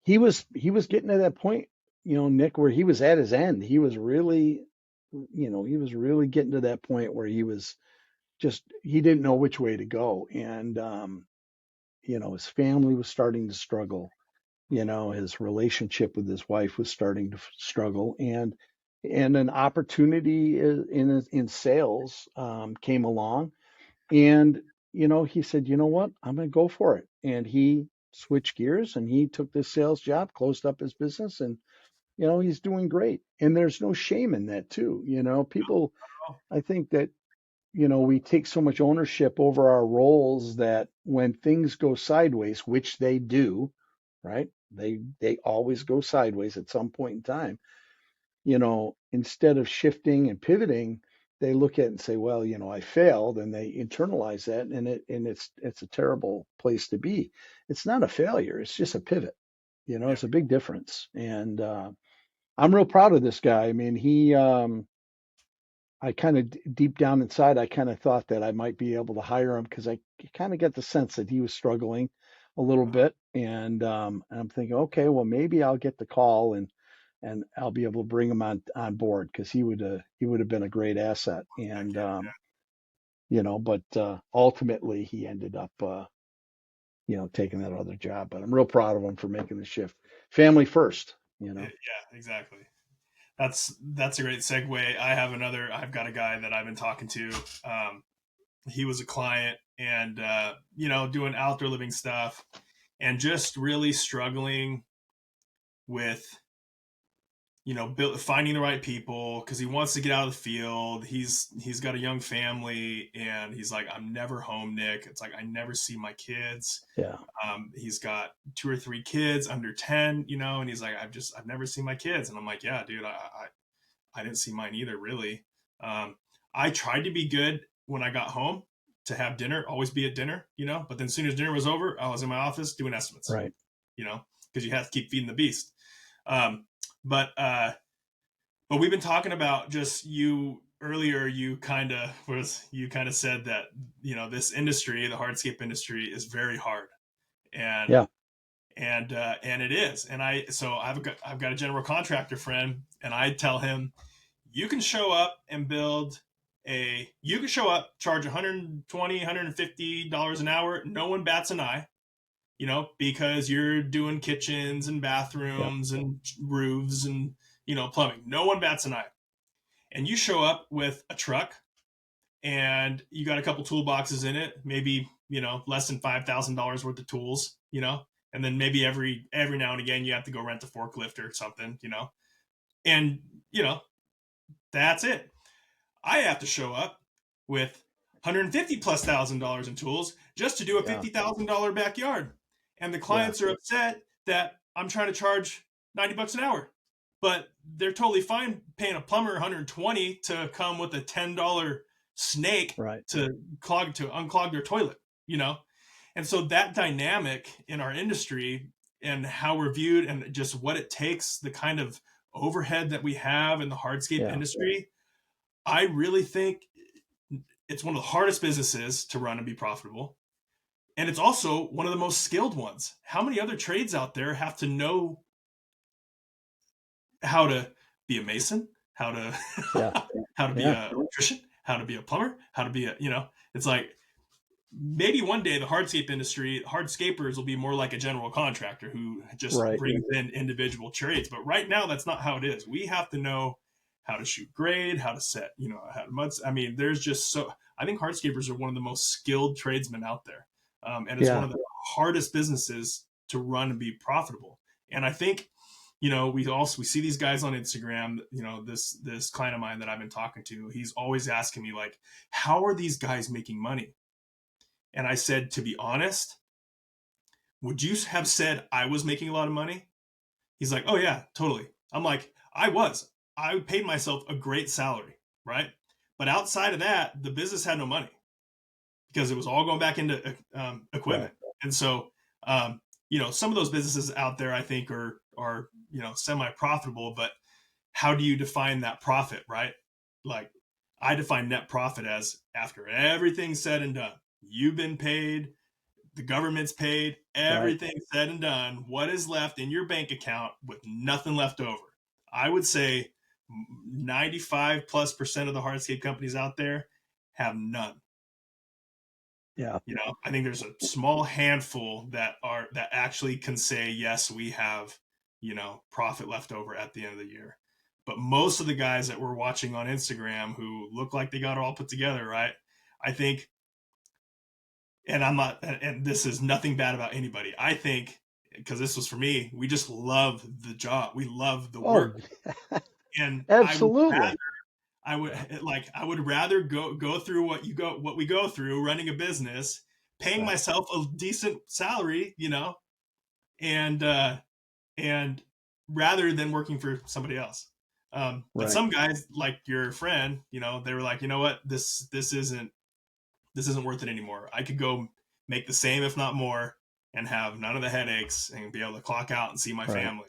Speaker 2: he was getting to that point, Nick, where he was at his end. He was really getting to that point where he didn't know which way to go. And his family was starting to struggle. His relationship with his wife was starting to struggle, and an opportunity in sales came along, and he said, "You know what? I'm going to go for it." And he switched gears and he took this sales job, closed up his business, and he's doing great. And there's no shame in that too. People,
Speaker 1: Oh,
Speaker 2: I think that we take so much ownership over our roles that when things go sideways, which they do, right? They always go sideways at some point in time. Instead of shifting and pivoting, they look at it and say, "Well, I failed," and they internalize that, and it's a terrible place to be. It's not a failure; it's just a pivot.
Speaker 1: yeah.
Speaker 2: It's a big difference, and I'm real proud of this guy. I mean, I kind of deep down inside, I kind of thought that I might be able to hire him because I kind of get the sense that he was struggling a little
Speaker 1: Uh-huh.
Speaker 2: bit, and I'm thinking, okay, well, maybe I'll get the call, and and I'll be able to bring him on board because he would have been a great asset.
Speaker 1: Heck
Speaker 2: And
Speaker 1: yeah.
Speaker 2: but ultimately he ended up taking that other job. But I'm real proud of him for making the shift. Family first.
Speaker 1: Yeah, exactly. That's a great segue. I've got a guy that I've been talking to. He was a client and doing outdoor living stuff and just really struggling with finding the right people because he wants to get out of the field. He's got a young family and he's like, I'm never home, Nick. It's like I never see my kids.
Speaker 2: Yeah.
Speaker 1: He's got 2 or 3 kids under 10, and he's like, I've never seen my kids. And I'm like, yeah, dude, I didn't see mine either, really. I tried to be good when I got home to have dinner, always be at dinner, but then as soon as dinner was over, I was in my office doing estimates,
Speaker 2: Right.
Speaker 1: because you have to keep feeding the beast. But we've been talking about just you earlier. You kind of said that this industry, the hardscape industry, is very hard, and
Speaker 2: Yeah.
Speaker 1: and it is. And I've got a general contractor friend, and I tell him, you can show up and charge $120, $150 an hour. No one bats an eye. Because you're doing kitchens and bathrooms and roofs and, plumbing. No one bats an eye. And you show up with a truck and you got a couple toolboxes in it, maybe, less than $5,000 worth of tools, and then maybe every now and again you have to go rent a forklift or something, and, that's it. I have to show up with $150,000+ in tools just to do a $50,000 backyard. And the clients are upset that I'm trying to charge $90 an hour, but they're totally fine paying a plumber $120 to come with a $10 snake to unclog their toilet, And so that dynamic in our industry and how we're viewed and just what it takes, the kind of overhead that we have in the hardscape industry, I really think it's one of the hardest businesses to run and be profitable. And it's also one of the most skilled ones. How many other trades out there have to know how to be a mason, how to how to be an electrician, how to be a plumber, how to be it's like maybe one day the hardscapers will be more like a general contractor who just brings in individual trades. But right now that's not how it is. We have to know how to shoot grade, how to set, how to muds. I mean, I think hardscapers are one of the most skilled tradesmen out there. And it's one of the hardest businesses to run and be profitable. And I think, we see these guys on Instagram, this client of mine that I've been talking to, he's always asking me like, how are these guys making money? And I said, to be honest, would you have said I was making a lot of money? He's like, oh yeah, totally. I'm like, I paid myself a great salary, right? But outside of that, the business had no money because it was all going back into equipment. And so, some of those businesses out there, I think are semi-profitable, but how do you define that profit, right? Like I define net profit as after everything's said and done, you've been paid, the government's paid, everything's said and done, what is left in your bank account with nothing left over? I would say 95+% of the hardscape companies out there have none.
Speaker 2: Yeah.
Speaker 1: I think there's a small handful that actually can say, yes, we have, profit left over at the end of the year. But most of the guys that we're watching on Instagram who look like they got it all put together, right? I think, and this is nothing bad about anybody. I think, because this was for me, we just love the job. We love the work. And
Speaker 2: absolutely.
Speaker 1: I would rather go through what we go through running a business, paying myself a decent salary, and rather than working for somebody else. But some guys like your friend, they were like, you know what, this isn't worth it anymore. I could go make the same, if not more, and have none of the headaches and be able to clock out and see my family.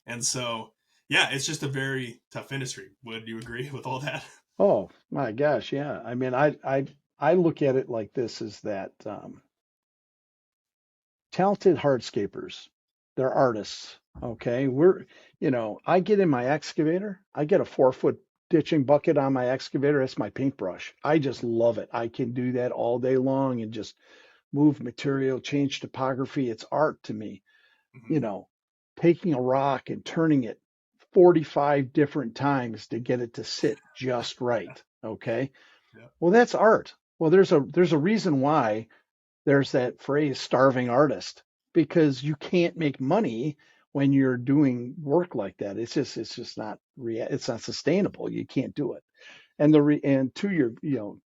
Speaker 1: And so, yeah, it's just a very tough industry. Would you agree with all that?
Speaker 2: Oh my gosh, yeah. I mean, I look at it like this: is that talented hardscapers, they're artists. Okay. I get in my excavator, I get a 4 foot ditching bucket on my excavator. That's my paintbrush. I just love it. I can do that all day long and just move material, change topography. It's art to me.
Speaker 1: Hmm.
Speaker 2: You know, taking a rock and turning it 45 different times to get it to sit just right. Okay.
Speaker 1: Yeah.
Speaker 2: Well, that's art. Well, there's a reason why there's that phrase starving artist, because you can't make money when you're doing work like that. It's just not it's not sustainable. You can't do it. And to your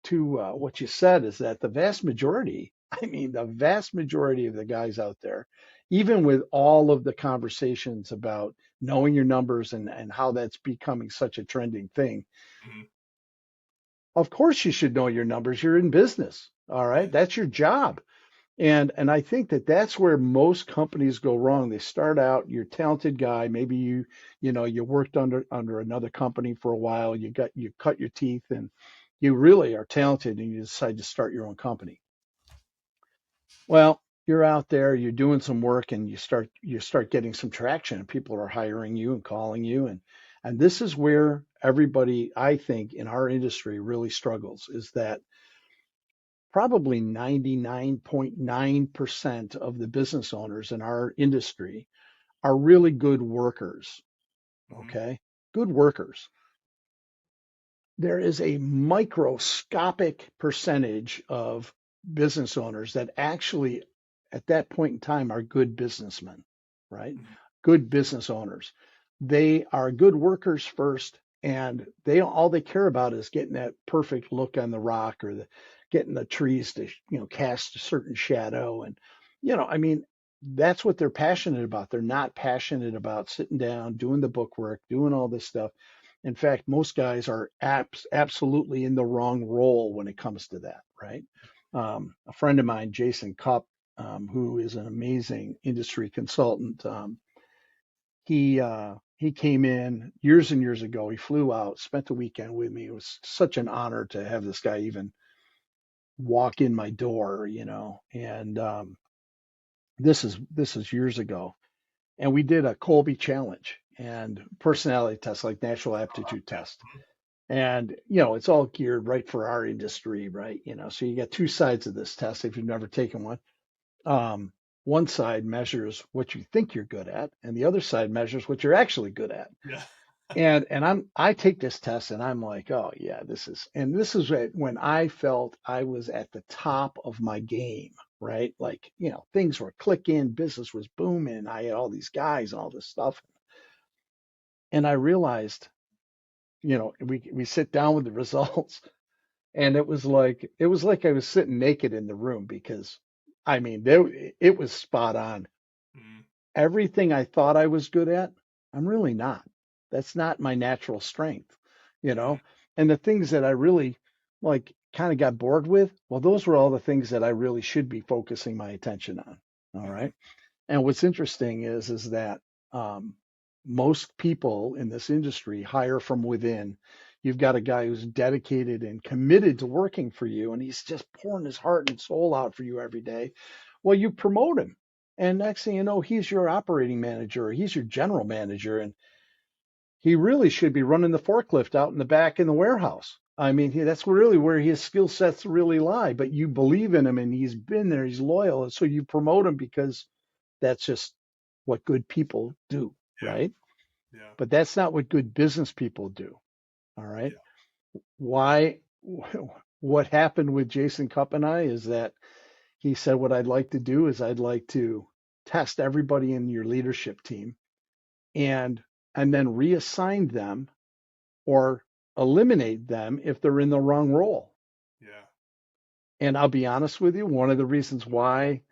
Speaker 2: to what you said is that the vast majority, I mean the vast majority of the guys out there, even with all of the conversations about knowing your numbers and how that's becoming such a trending thing,
Speaker 1: Hmm.
Speaker 2: of course you should know your numbers. You're in business. All
Speaker 1: Yeah.
Speaker 2: right, that's your job. And I think that that's where most companies go wrong. They start out, you're a talented guy, maybe you worked under another company for a while, you cut your teeth and you really are talented and you decide to start your own company. Well, you're out there, you're doing some work and you start getting some traction and people are hiring you and calling you and this is where everybody, I think, in our industry really struggles, is that probably 99.9% of the business owners in our industry are really good workers.
Speaker 1: Hmm.
Speaker 2: Okay. Good workers. There is a microscopic percentage of business owners that actually, at that point in time, are good businessmen, right?
Speaker 1: Hmm.
Speaker 2: Good business owners. They are good workers first, and all they care about is getting that perfect look on the rock or getting the trees to cast a certain shadow, and I mean that's what they're passionate about. They're not passionate about sitting down, doing the bookwork, doing all this stuff. In fact, most guys are absolutely in the wrong role when it comes to that, right? A friend of mine, Jason Cupp, who is an amazing industry consultant, he came in years and years ago. He flew out, spent the weekend with me. It was such an honor to have this guy even walk in my door, And this is years ago, and we did a Colby challenge and personality test, like natural aptitude
Speaker 1: Yeah.
Speaker 2: test. And, it's all geared right for our industry, right? So you got two sides of this test if you've never taken one. Um, one side measures what you think you're good at, and the other side measures what you're actually good at.
Speaker 1: Yeah.
Speaker 2: And I take this test and I'm like, oh yeah, this is when I felt I was at the top of my game, right? Like, things were clicking, business was booming, I had all these guys and all this stuff. And I realized, we sit down with the results. And it was like I was sitting naked in the room, because I mean it was spot on.
Speaker 1: Hmm.
Speaker 2: Everything I thought I was good at, I'm really not. That's not my natural strength, you
Speaker 1: Hmm.
Speaker 2: know. And the things that I really like kind of got bored with, well, those were all the things that I really should be focusing my attention on. All
Speaker 1: Hmm.
Speaker 2: right. And what's interesting is that um, most people in this industry hire from within. You've got a guy who's dedicated and committed to working for you, and he's just pouring his heart and soul out for you every day. Well, you promote him, and next thing you know, he's your operating manager, or he's your general manager, and he really should be running the forklift out in the back in the warehouse. I mean, that's really where his skill sets really lie. But you believe in him, and he's been there, he's loyal, and so you promote him because that's just what good people do,
Speaker 1: Yeah.
Speaker 2: right?
Speaker 1: Yeah.
Speaker 2: But that's not what good business people do. All right.
Speaker 1: Yeah.
Speaker 2: Why? What happened with Jason Cupp and I is that he said, what I'd like to do is I'd like to test everybody in your leadership team and and then reassign them or eliminate them if they're in the wrong role.
Speaker 1: Yeah.
Speaker 2: And I'll be honest with you, one of the reasons why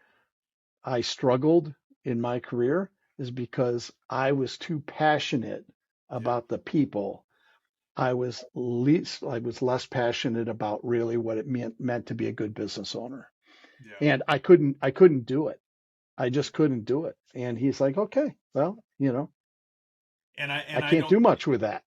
Speaker 2: I struggled in my career is because I was too passionate
Speaker 1: Yeah.
Speaker 2: about the people. I was less passionate about really what it meant to be a good business owner.
Speaker 1: Yeah.
Speaker 2: And I couldn't do it. I just couldn't do it. And he's like, okay, well, I
Speaker 1: And I
Speaker 2: can't
Speaker 1: don't.
Speaker 2: do much with that.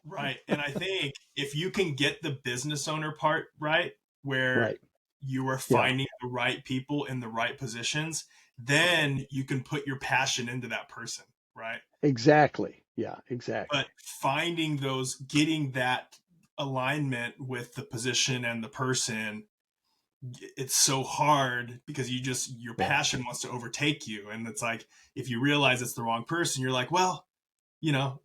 Speaker 1: Right. And I think if you can get the business owner part right, where
Speaker 2: Right.
Speaker 1: you are
Speaker 2: Yeah.
Speaker 1: finding the right people in the right positions, then you can put your passion into that person. right?
Speaker 2: Exactly. Yeah, exactly.
Speaker 1: But finding those, getting that alignment with the position and the person, it's so hard because your
Speaker 2: Yeah.
Speaker 1: passion wants to overtake you. And it's like, if you realize it's the wrong person, you're like, well, you know,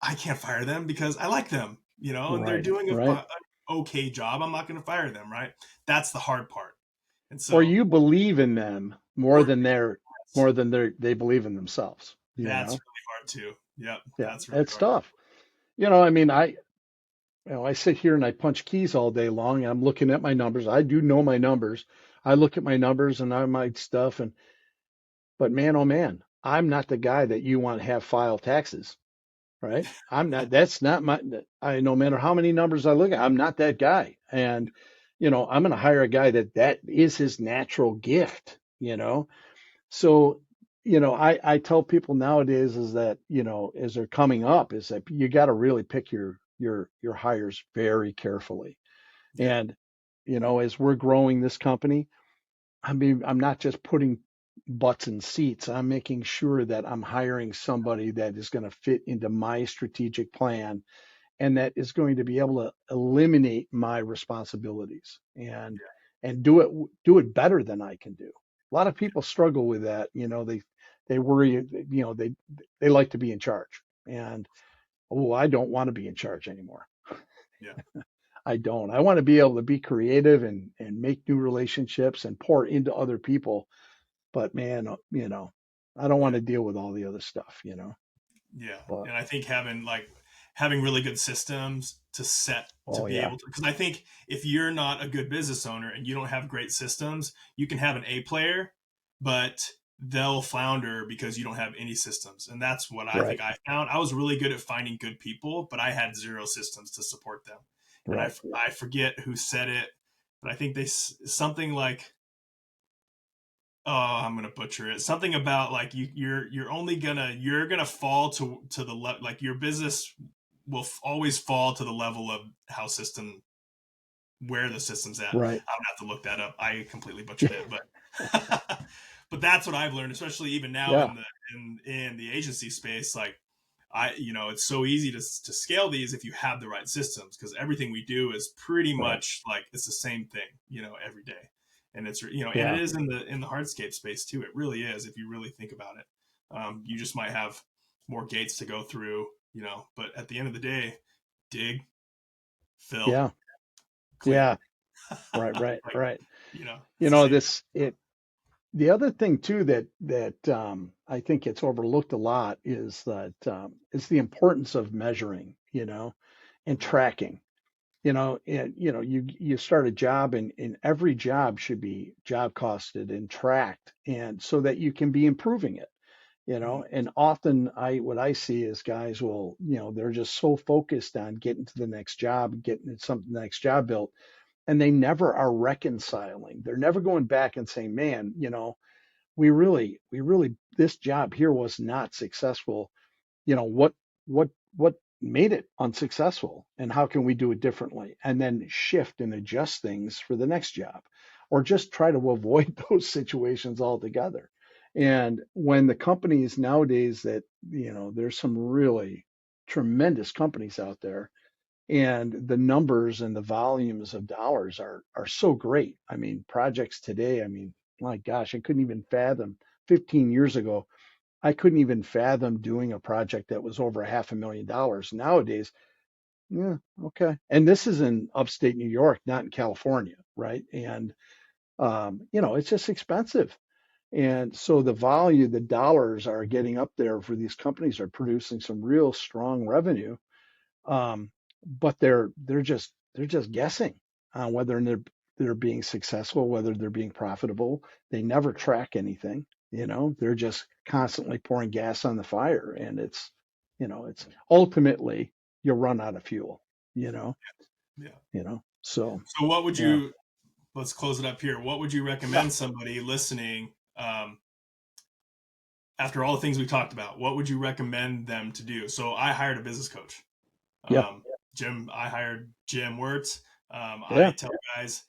Speaker 1: I can't fire them because I like them, and they're
Speaker 2: Right.
Speaker 1: doing
Speaker 2: Right.
Speaker 1: an okay job. I'm not going to fire them, right? That's the hard part. And
Speaker 2: Or
Speaker 1: so,
Speaker 2: you believe in them
Speaker 1: or
Speaker 2: more than they believe in themselves, you
Speaker 1: that's
Speaker 2: know?
Speaker 1: really hard too. Yep,
Speaker 2: Yeah,
Speaker 1: that's really
Speaker 2: it's
Speaker 1: hard.
Speaker 2: tough. I mean, I sit here and I punch keys all day long and I'm looking at my numbers. I do know my numbers. I look at my numbers and I might stuff but man, oh man, I'm not the guy that you want to have file taxes, right? I'm not, that's not no matter how many numbers I look at, I'm not that guy. And, I'm going to hire a guy that is his natural gift. So, I tell people nowadays is that, as they're coming up, is that you got to really pick your hires very carefully.
Speaker 1: Yeah,
Speaker 2: And, as we're growing this company, I mean, I'm not just putting butts in seats. I'm making sure that I'm hiring somebody that is going to fit into my strategic plan and that is going to be able to eliminate my responsibilities and do it better than I can do. A lot of people struggle with that. They worry, they like to be in charge. And oh, I don't want to be in charge anymore.
Speaker 1: yeah,
Speaker 2: I don't. I want to be able to be creative and make new relationships and pour into other people. But man, I don't want
Speaker 1: yeah.
Speaker 2: to deal with all the other stuff.
Speaker 1: Yeah,
Speaker 2: But
Speaker 1: and I think having really good systems to
Speaker 2: oh
Speaker 1: be
Speaker 2: yeah,
Speaker 1: able to, because I think if you're not a good business owner and you don't have great systems, you can have an A player, but they'll flounder because you don't have any systems. And that's what I think
Speaker 2: right,
Speaker 1: I found. I was really good at finding good people, but I had zero systems to support them. And
Speaker 2: right.
Speaker 1: I forget who said it, but I think something like, oh, I'm gonna butcher it. Something about like you're only you're gonna fall to the like your business will always fall to the level of how system where the system's at.
Speaker 2: Right.
Speaker 1: I would have to look that up. I completely butchered it, but but that's what I've learned, especially even now
Speaker 2: Yeah.
Speaker 1: in the agency space. Like it's so easy to scale these if you have the right systems because everything we do is pretty
Speaker 2: Right.
Speaker 1: much like it's the same thing, every day. And it's and it
Speaker 2: Yeah.
Speaker 1: is in the hardscape space too. It really is if you really think about it. You just might have more gates to go through, but at the end of the day, dig, fill,
Speaker 2: Yeah.
Speaker 1: clean.
Speaker 2: Yeah. Right. Right.
Speaker 1: Like,
Speaker 2: Right.
Speaker 1: it's the same.
Speaker 2: This it the other thing too that I think it's overlooked a lot is that is the importance of measuring, and tracking. You start a job and every job should be job costed and tracked and so that you can be improving it.
Speaker 1: Mhm.
Speaker 2: And often what I see is guys will, they're just so focused on getting to the next job, getting something the next job built, and they never are reconciling. They're never going back and saying, man, we really, this job here was not successful. What made it unsuccessful and how can we do it differently? And then shift and adjust things for the next job, or just try to avoid those situations altogether.
Speaker 1: Yeah.
Speaker 2: And when the companies nowadays there's some really tremendous companies out there and the numbers and the volumes of dollars are so great. I mean, projects today, I mean, my gosh, I couldn't even fathom 15 years ago. I couldn't even fathom doing a project that was over $500,000. Nowadays, yeah, okay. And this is in upstate New York, not in California, right? And it's just expensive. And so the dollars are getting up there for these companies are producing some real strong revenue, but they're just guessing on whether they're being successful, whether they're being profitable. They never track anything. They're just constantly pouring gas on the fire, and it's ultimately you run out of fuel. You know,
Speaker 1: Yeah.
Speaker 2: So
Speaker 1: So what would
Speaker 2: yeah,
Speaker 1: you let's close it up here. What would you
Speaker 2: yeah,
Speaker 1: recommend somebody listening after all the things we talked about? What would you recommend them to do? So I hired a business coach.
Speaker 2: yeah,
Speaker 1: I hired Jim Wirtz.
Speaker 2: yeah,
Speaker 1: I tell guys,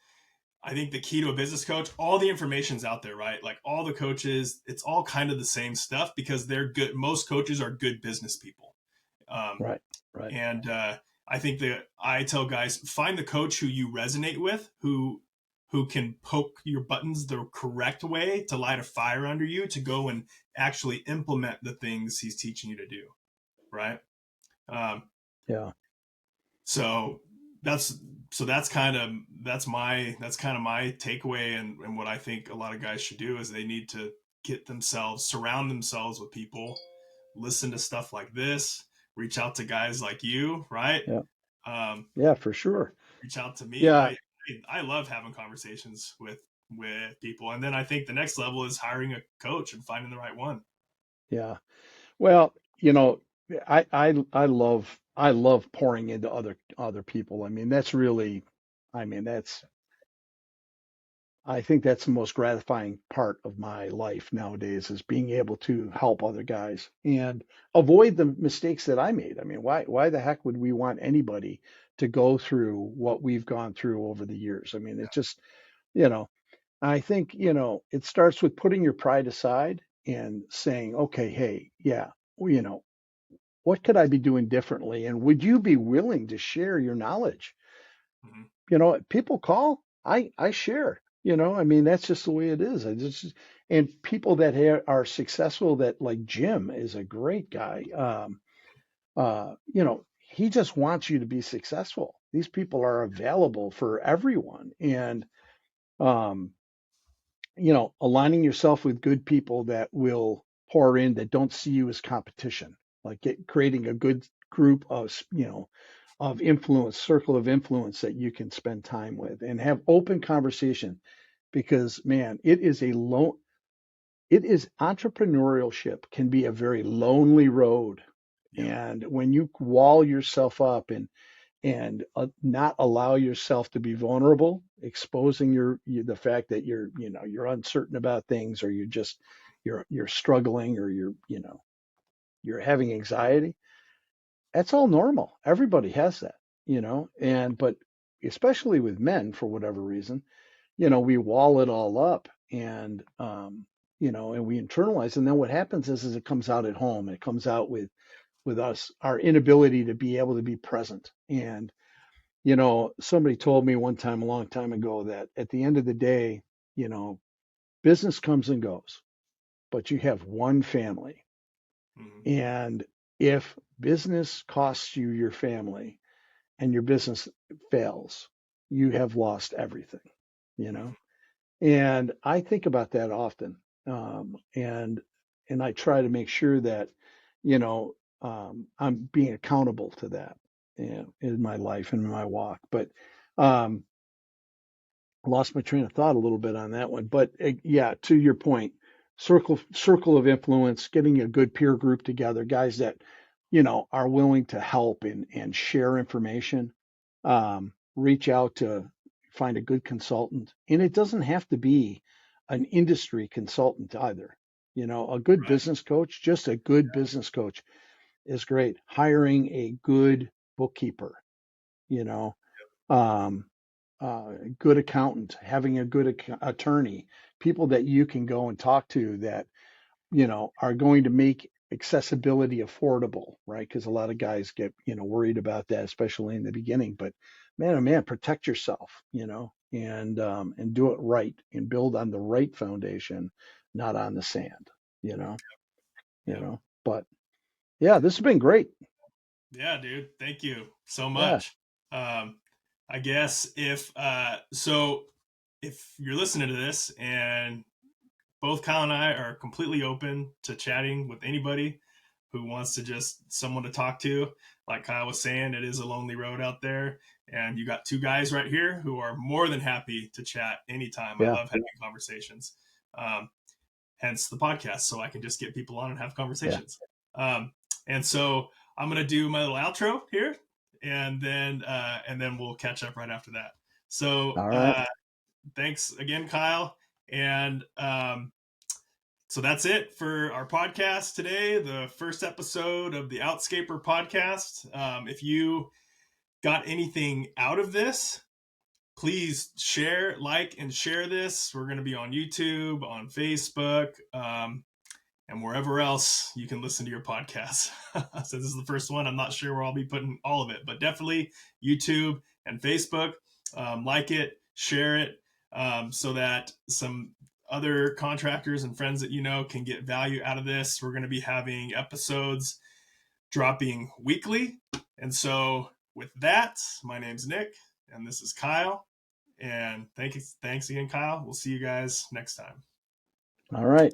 Speaker 1: I think the key to a business coach, all the information's out there, right? Like all the coaches, it's all kind of the same stuff because they're good. Most coaches are good business people. Um,
Speaker 2: Right. Right.
Speaker 1: and I think that I tell guys, find the coach who you resonate with, who can poke your buttons the correct way to light a fire under you to go and actually implement the things he's teaching you to do. Right. Um,
Speaker 2: Yeah.
Speaker 1: so that's that's kind of my takeaway, and what I think a lot of guys should do is they need to surround themselves with people, listen to stuff like this, reach out to guys like you, right?
Speaker 2: Yeah.
Speaker 1: um,
Speaker 2: Yeah, for sure.
Speaker 1: Reach out to me.
Speaker 2: Yeah.
Speaker 1: I love having conversations with people, and then I think the next level is hiring a coach and finding the right one.
Speaker 2: Yeah. Well, I love pouring into other people. I mean, that's really, I mean, that's I think that's the most gratifying part of my life nowadays is being able to help other guys and avoid the mistakes that I made. I mean, why the heck would we want anybody to go through what we've gone through over the years? I mean, it's just, you know, I think, it starts with putting your pride aside and saying, okay, hey, yeah, well, what could I be doing differently? And would you be willing to share your knowledge?
Speaker 1: Mm-hmm.
Speaker 2: People call, I share. I mean, that's just the way it is. And people that are successful, that like Jim is a great guy. He just wants you to be successful. These people are available for everyone, and um, aligning yourself with good people that will pour in, that don't see you as competition, like creating a good group of influence, circle of influence that you can spend time with and have open conversation. Because man, it is entrepreneurship can be a very lonely road.
Speaker 1: Yep.
Speaker 2: And when you wall yourself up and not allow yourself to be vulnerable, exposing the fact that you're uncertain about things, or you're struggling, or you're having anxiety. That's all normal. Everybody has that, but especially with men, for whatever reason, we wall it all up, and we internalize. And then what happens is it comes out at home. It comes out with us, our inability to be able to be present. And somebody told me one time, a long time ago, that at the end of the day, business comes and goes, but you have one family.
Speaker 1: Mm-hmm.
Speaker 2: And if business costs you your family and your business fails, you have lost everything, you
Speaker 1: Mm-hmm.
Speaker 2: know? And I think about that often. And I try to make sure that, I'm being accountable to that, in my life and in my walk. But um, I lost my train of thought a little bit on that one. But yeah, to your point, circle of influence, getting a good peer group together, guys that, are willing to help and share information. Reach out to find a good consultant. And it doesn't have to be an industry consultant either. A good
Speaker 1: Right.
Speaker 2: business coach, just a good business coach is great. Hiring a good bookkeeper, you know, um, good accountant, having a good attorney, people that you can go and talk to that, are going to make accessibility affordable, right? Because a lot of guys get, worried about that, especially in the beginning. But man, oh man, protect yourself, and do it right and build on the right foundation, not on the sand, you know, you
Speaker 1: Yep.
Speaker 2: know. But yeah, this has been great.
Speaker 1: Yeah, dude. Thank you so
Speaker 2: Yeah.
Speaker 1: much. Um, I guess if you're listening to this and both Kyle and I are completely open to chatting with anybody who wants to just someone to talk to. Like Kyle was saying, it is a lonely road out there. And you got two guys right here who are more than happy to chat anytime. I
Speaker 2: Yeah.
Speaker 1: love having conversations. Um, Hence the podcast, so I can just get people on and have
Speaker 2: Yeah.
Speaker 1: conversations. And so I'm going to do my little outro here, and then we'll catch up right after that. So
Speaker 2: All right.
Speaker 1: thanks again, Kyle. And so that's it for our podcast today, the first episode of the Outscaper Podcast. If you got anything out of this, please share, like, and share this. We're going to be on YouTube, on Facebook, and wherever else you can listen to your podcast. So this is the first one. I'm not sure where I'll be putting all of it, but definitely YouTube and Facebook. Like it, share it, so that some other contractors and friends that you know can get value out of this. We're going to be having episodes dropping weekly. And so with that, my name's Nick, and this is Kyle. And thanks again, Kyle. We'll see you guys next time.
Speaker 2: All right.